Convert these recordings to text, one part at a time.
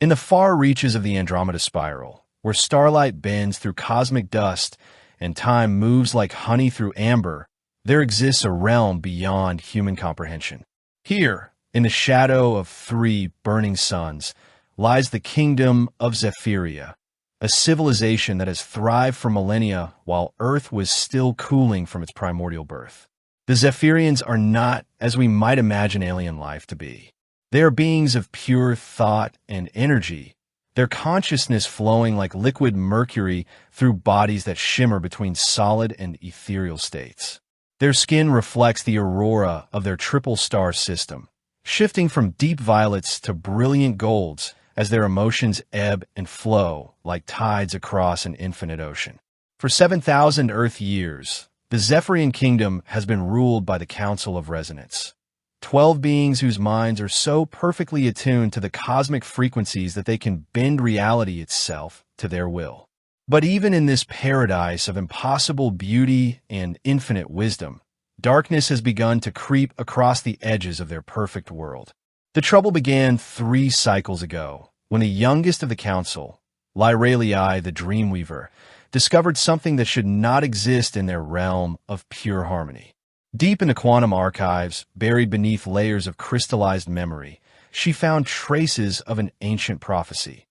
In the far reaches of the Andromeda Spiral, where starlight bends through cosmic dust and time moves like honey through amber, there exists a realm beyond human comprehension. Here, in the shadow of three burning suns, lies the kingdom of Zephyria, a civilization that has thrived for millennia while Earth was still cooling from its primordial birth. The Zephyrians are not as we might imagine alien life to be. They are beings of pure thought and energy, their consciousness flowing like liquid mercury through bodies that shimmer between solid and ethereal states. Their skin reflects the aurora of their triple star system, shifting from deep violets to brilliant golds as their emotions ebb and flow like tides across an infinite ocean. For 7,000 Earth years, the Zephyrian kingdom has been ruled by the Council of Resonance. 12 beings whose minds are so perfectly attuned to the cosmic frequencies that they can bend reality itself to their will. But even in this paradise of impossible beauty and infinite wisdom, darkness has begun to creep across the edges of their perfect world. The trouble began 3 cycles ago, when the youngest of the council, Lyralii the Dreamweaver, discovered something that should not exist in their realm of pure harmony. Deep in the quantum archives, buried beneath layers of crystallized memory, she found traces of an ancient prophecy,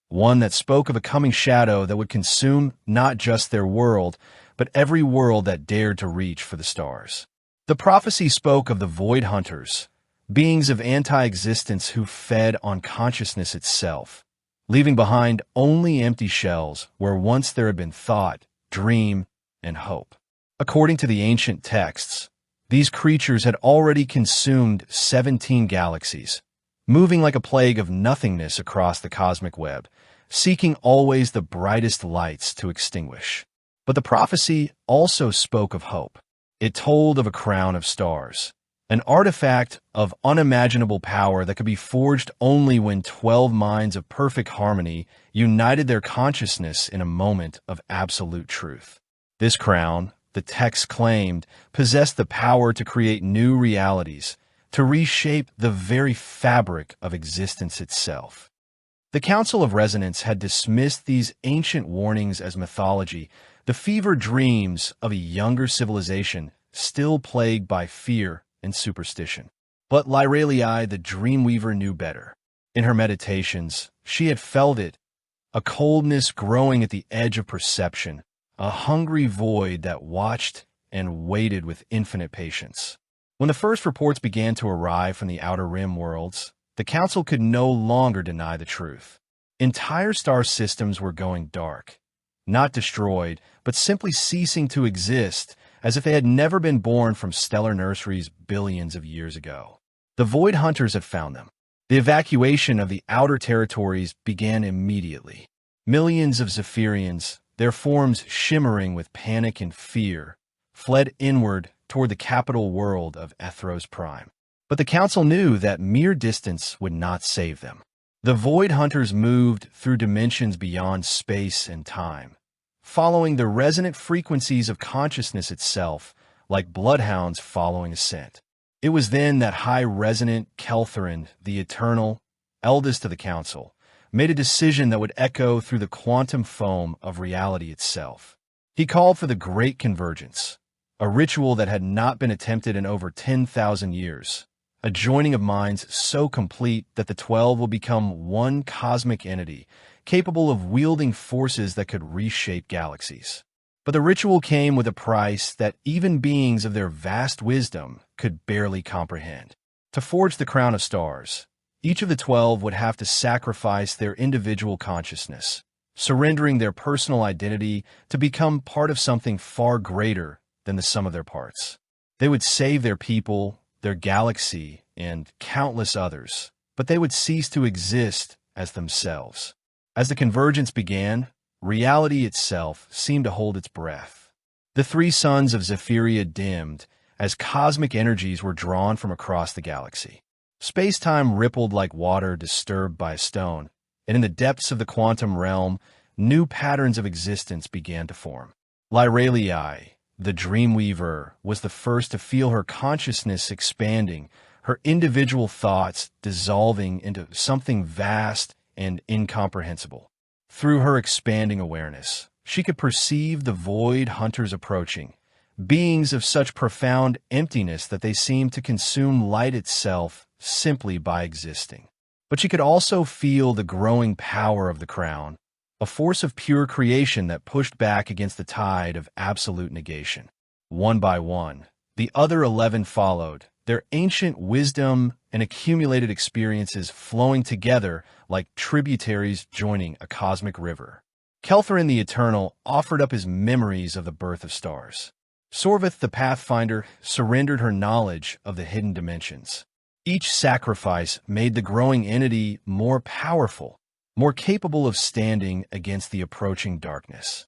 one that spoke of a coming shadow that would consume not just their world, but every world that dared to reach for the stars. The prophecy spoke of the Void Hunters, beings of anti-existence who fed on consciousness itself, leaving behind only empty shells where once there had been thought, dream, and hope. According to the ancient texts, these creatures had already consumed 17 galaxies, moving like a plague of nothingness across the cosmic web, seeking always the brightest lights to extinguish. But the prophecy also spoke of hope. It told of a crown of stars, an artifact of unimaginable power that could be forged only when 12 minds of perfect harmony united their consciousness in a moment of absolute truth. This crown, the text claimed, possessed the power to create new realities, to reshape the very fabric of existence itself. The Council of Resonance had dismissed these ancient warnings as mythology, the fevered dreams of a younger civilization still plagued by fear and superstition. But Lyralii the Dreamweaver knew better. In her meditations, she had felt it, a coldness growing at the edge of perception, a hungry void that watched and waited with infinite patience. When the first reports began to arrive from the Outer Rim worlds, the Council could no longer deny the truth. Entire star systems were going dark, not destroyed, but simply ceasing to exist, as if they had never been born from stellar nurseries billions of years ago. The Void Hunters had found them. The evacuation of the outer territories began immediately. Millions of Zephyrians, their forms shimmering with panic and fear, fled inward toward the capital world of Ethros Prime. But the Council knew that mere distance would not save them. The Void Hunters moved through dimensions beyond space and time, following the resonant frequencies of consciousness itself, like bloodhounds following a scent. It was then that high-resonant Keltherin, the Eternal, eldest of the Council, made a decision that would echo through the quantum foam of reality itself. He called for the Great Convergence, a ritual that had not been attempted in over 10,000 years, a joining of minds so complete that the 12 will become one cosmic entity, capable of wielding forces that could reshape galaxies. But the ritual came with a price that even beings of their vast wisdom could barely comprehend. To forge the crown of stars, each of the 12 would have to sacrifice their individual consciousness, surrendering their personal identity to become part of something far greater than the sum of their parts. They would save their people, their galaxy, and countless others, but they would cease to exist as themselves. As the convergence began, reality itself seemed to hold its breath. The 3 suns of Zephyria dimmed as cosmic energies were drawn from across the galaxy. Space-time rippled like water disturbed by a stone, and in the depths of the quantum realm, new patterns of existence began to form. Lyralii, the Dreamweaver, was the first to feel her consciousness expanding, her individual thoughts dissolving into something vast and incomprehensible. Through her expanding awareness, she could perceive the void hunters approaching, beings of such profound emptiness that they seemed to consume light itself simply by existing. But she could also feel the growing power of the crown, a force of pure creation that pushed back against the tide of absolute negation. One by one, the other 11 followed, their ancient wisdom and accumulated experiences flowing together like tributaries joining a cosmic river. Kelthrin the Eternal offered up his memories of the birth of stars. Sorvith the Pathfinder surrendered her knowledge of the hidden dimensions. Each sacrifice made the growing entity more powerful, more capable of standing against the approaching darkness.